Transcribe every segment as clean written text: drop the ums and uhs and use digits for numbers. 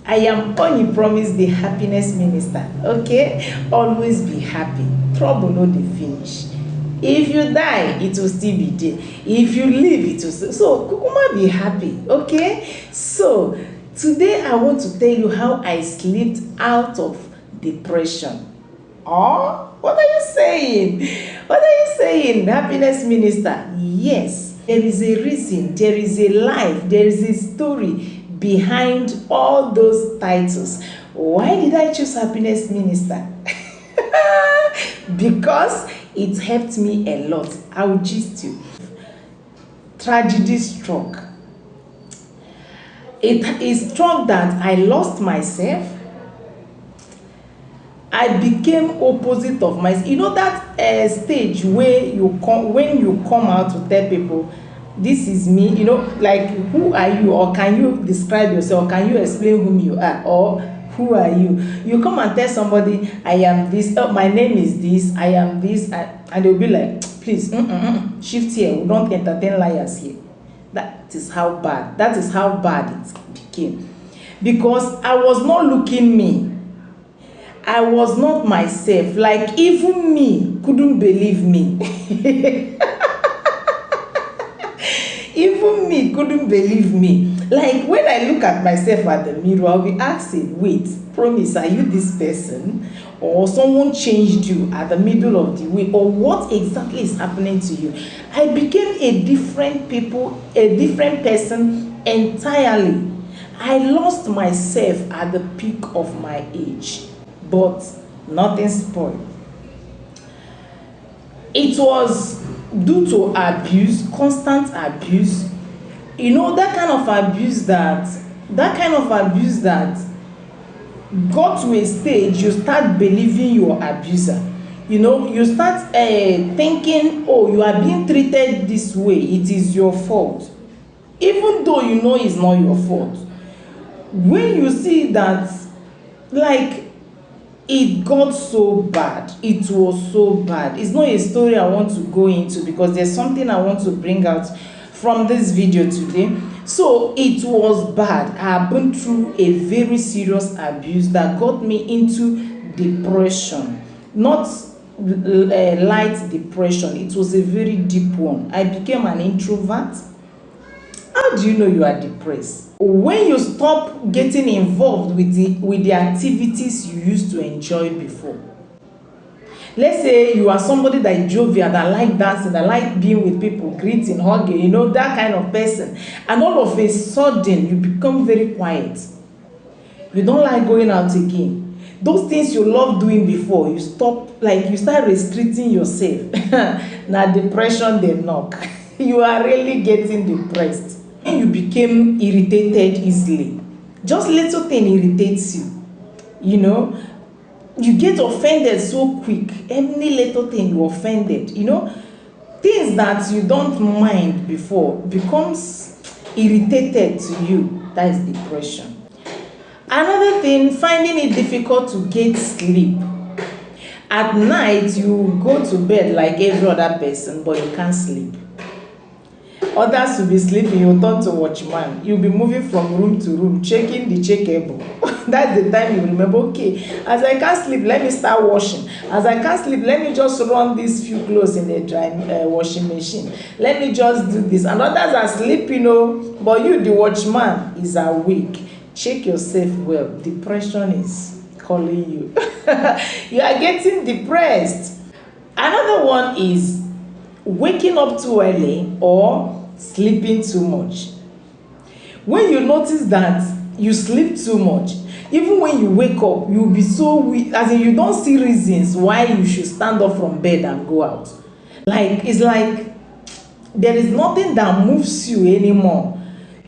I am Onyi Promise, the happiness minister. Okay, always be happy. Trouble no dey finish. If you die, it will still be there. If you live, it will still. So kukuma be happy. Okay. So today I want to tell you how I slipped out of depression. Oh, what are you saying? What are you saying, happiness minister? Yes, there is a reason, there is a life, there is a story behind all those titles. Why did I choose happiness minister? Because it helped me a lot. I will gist you. Tragedy struck. It struck that I lost myself. I became opposite of myself. You know that stage where you come, when you come out to tell people, this is me, you know, like, who are you, or can you describe yourself, can you explain whom you are, or who are you? You come and tell somebody, I am this, my name is this, I am this, and they'll be like, please, shift here, we don't entertain liars here. That is how bad it became. Because I was not looking me. I was not myself. Like, even me couldn't believe me. Even me couldn't believe me. Like, when I look at myself at the mirror, I'll be asking, wait, Promise, are you this person? Or someone changed you at the middle of the way? Or what exactly is happening to you? I became a different person entirely. I lost myself at the peak of my age. But nothing spoiled. It was due to abuse, constant abuse. You know, that kind of abuse that got to a stage you start believing your abuser. You know, you start thinking, oh, you are being treated this way, it is your fault, even though you know it's not your fault. When you see that, like, it got so bad, it was so bad. It's not a story I want to go into, because there's something I want to bring out from this video today. So it was bad. I have been through a very serious abuse that got me into depression. Not light depression, it was a very deep one. I became an introvert. How do you know you are depressed? When you stop getting involved with the activities you used to enjoy before. Let's say you are somebody that is jovial, that like dancing, that like being with people, greeting, hugging, you know, that kind of person. And all of a sudden, you become very quiet. You don't like going out again. Those things you love doing before, you stop, like, you start restricting yourself. Now depression, they knock. You are really getting depressed. You became irritated easily. Just little thing irritates you. You know, you get offended so quick. Any little thing you offended. You know, things that you don't mind before becomes irritated to you. That is depression. Another thing, finding it difficult to get sleep. At night, you go to bed like every other person, but you can't sleep. Others will be sleeping, you'll turn to watchman. You'll be moving from room to room, checking the checkable. That's the time you remember, okay, as I can't sleep, let me start washing. As I can't sleep, let me just run these few clothes in the dry washing machine. Let me just do this. And others are sleeping, but you, the watchman, is awake. Check yourself well. Depression is calling you. You are getting depressed. Another one is waking up too early or sleeping too much. When you notice that you sleep too much, even when you wake up, you'll be so weak, as in you don't see reasons why you should stand up from bed and go out. Like, it's like there is nothing that moves you anymore.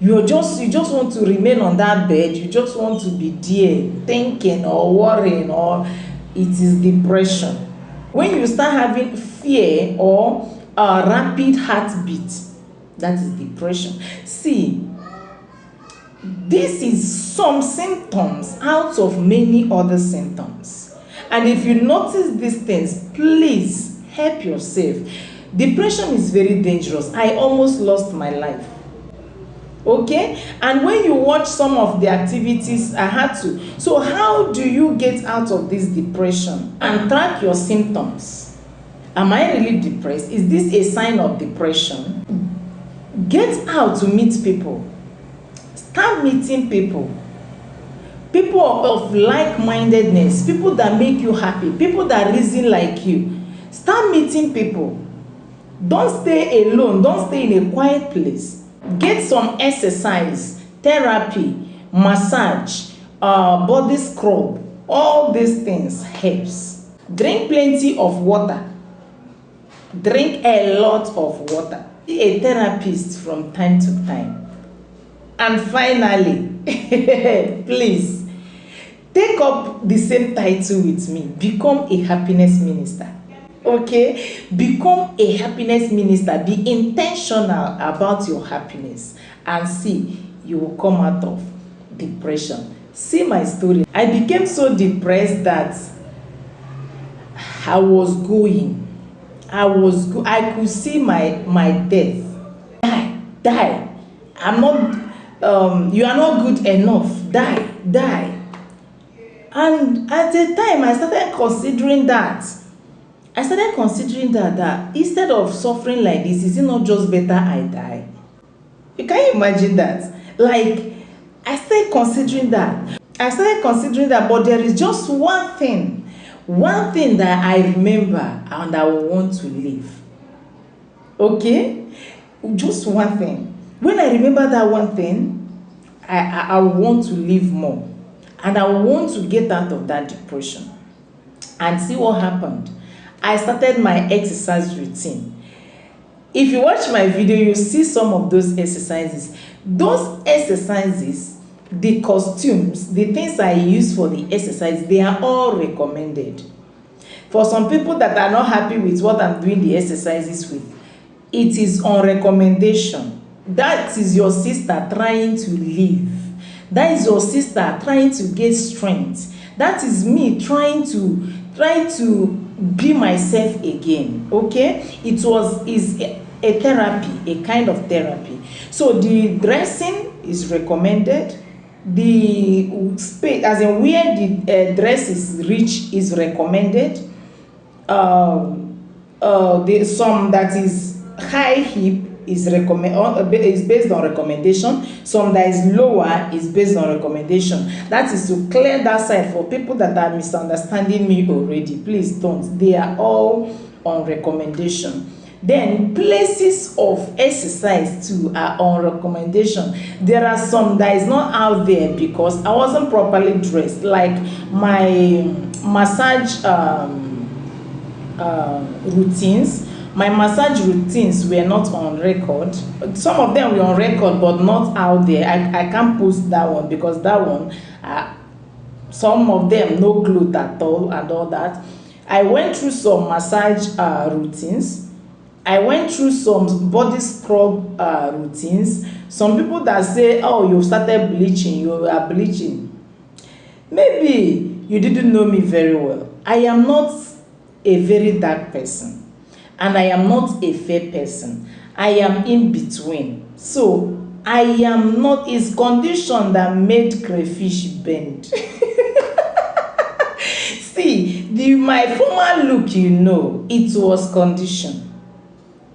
You just want to remain on that bed. You just want to be there thinking or worrying, or it is depression. When you start having fear or a rapid heartbeat, that is depression. See, this is some symptoms out of many other symptoms. And if you notice these things, please help yourself. Depression is very dangerous. I almost lost my life. Okay, and when you watch some of the activities I had to. So how do you get out of this depression? And track your symptoms. Am I really depressed? Is this a sign of depression? Get out to meet people. Start meeting people. People of like-mindedness, people that make you happy, people that reason like you. Start meeting people. Don't stay alone. Don't stay in a quiet place. Get some exercise, therapy, massage, body scrub. All these things helps. Drink plenty of water. Drink a lot of water. Be a therapist from time to time. And finally, please, take up the same title with me. Become a happiness minister. Okay? Become a happiness minister. Be intentional about your happiness. And see, you will come out of depression. See my story. I became so depressed that I was going. I could see my death. Die. I'm not, you are not good enough. Die. And at the time, I started considering that instead of suffering like this, is it not just better I die? Can you imagine that? Like, I started considering that, but there is just one thing that I remember and I want to live. Okay? Just one thing. When I remember that one thing, I want to live more. And I want to get out of that depression. And see what happened. I started my exercise routine. If you watch my video, you see some of those exercises. Those exercises, the costumes, the things I use for the exercise, they are all recommended. For some people that are not happy with what I'm doing the exercises with, it is on recommendation. That is your sister trying to live. That is your sister trying to get strength. That is me trying to be myself again. Okay? Is a therapy, a kind of therapy. So the dressing is recommended. The space, as in where the dress is rich, is recommended. Some that is high hip is based on recommendation. Some that is lower is based on recommendation. That is to clear that side for people that are misunderstanding me already. Please don't. They are all on recommendation. Then places of exercise too are on recommendation. There are some that is not out there because I wasn't properly dressed. Like my massage routines. My massage routines were not on record. Some of them were on record, but not out there. I can't post that one because that one, some of them no clothes at all and all that. I went through some massage routines. I went through some body scrub routines. Some people that say, oh, you started bleaching, you are bleaching. Maybe you didn't know me very well. I am not a very dark person. And I am not a fair person. I am in between. So, I am not, it's condition that made crayfish bend. See, my former look, it was condition.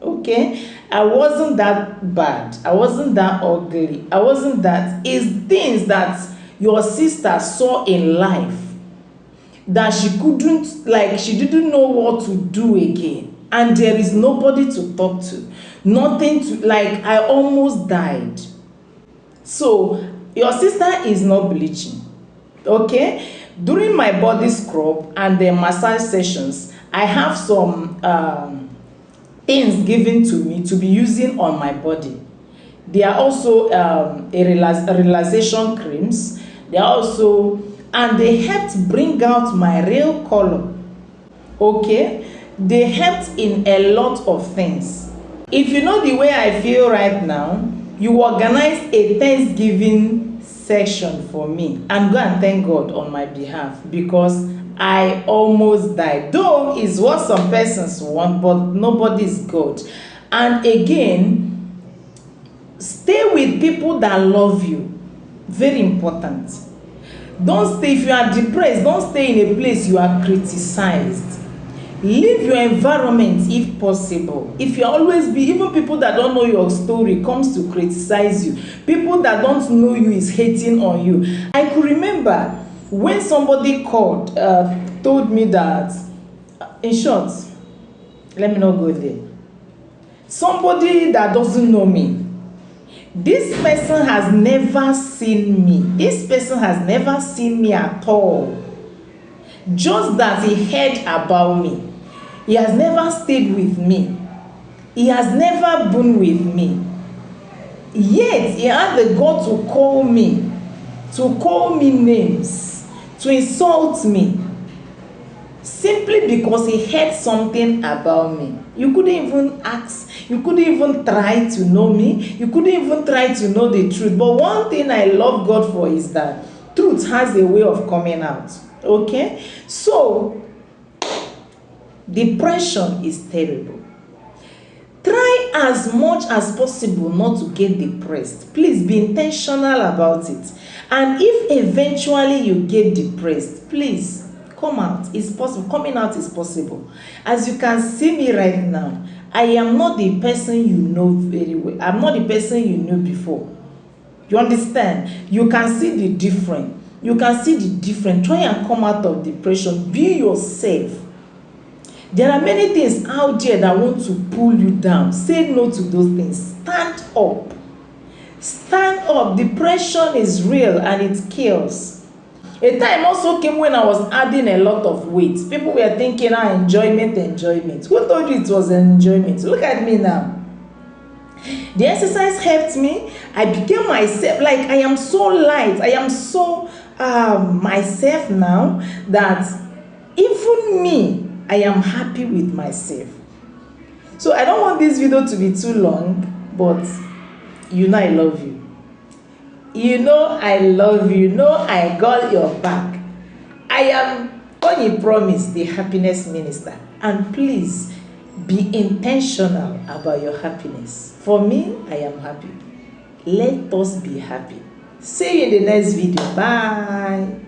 Okay? I wasn't that bad. I wasn't that ugly. I wasn't that. It's things that your sister saw in life that she couldn't, like, she didn't know what to do again. And there is nobody to talk to. Nothing to, like, I almost died. So, your sister is not bleaching. Okay? During my body scrub and the massage sessions, I have some things given to me to be using on my body. They are also relaxation creams. They are also, and they helped bring out my real color. Okay? They helped in a lot of things. If you know the way I feel right now, you organize a Thanksgiving section for me and go and thank God on my behalf because I almost died. Though is what some persons want, but nobody is God. And again, Stay with people that love you. Very important. Don't stay, if you are depressed, don't stay in a place you are criticized. Leave your environment if possible. If you always be, even people that don't know your story comes to criticize you, people that don't know you is hating on you. I could remember when somebody called, told me that, in short, let me not go there. Somebody that doesn't know me, this person has never seen me. This person has never seen me at all. Just that he heard about me. He has never stayed with me. He has never been with me. Yet he had the God to call me names, to insult me, simply because he heard something about me. You couldn't even ask, you couldn't even try to know me, you couldn't even try to know the truth. But one thing I love God for is that truth has a way of coming out. Okay? So, depression is terrible. Try as much as possible not to get depressed. Please be intentional about it. And if eventually you get depressed, please come out. It's possible. Coming out is possible. As you can see me right now, I am not the person you know very well. I'm not the person you knew before. You understand? You can see the difference. You can see the difference. Try and come out of depression. Be yourself. There are many things out there that want to pull you down. Say no to those things. Stand up. Stand up. Depression is real and it kills. A time also came when I was adding a lot of weight. People were thinking, enjoyment. Who told you it was an enjoyment? Look at me now. The exercise helped me. I became myself. Like, I am so light. I am so myself now that even me, I am happy with myself. So I don't want this video to be too long, but you know I love you. You know I love you. You know I got your back. I am, when you promise, the happiness minister. And please be intentional about your happiness. For me, I am happy. Let us be happy. See you in the next video. Bye.